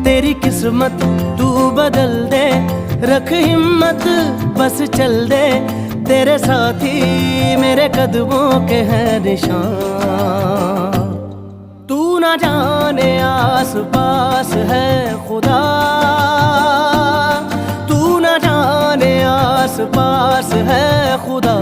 तेरी किस्मत तू बदल दे, रख हिम्मत बस चल दे। तेरे साथी मेरे कदमों के हैं निशान। तू ना जाने आस पास है खुदा, तू ना जाने आस पास है खुदा।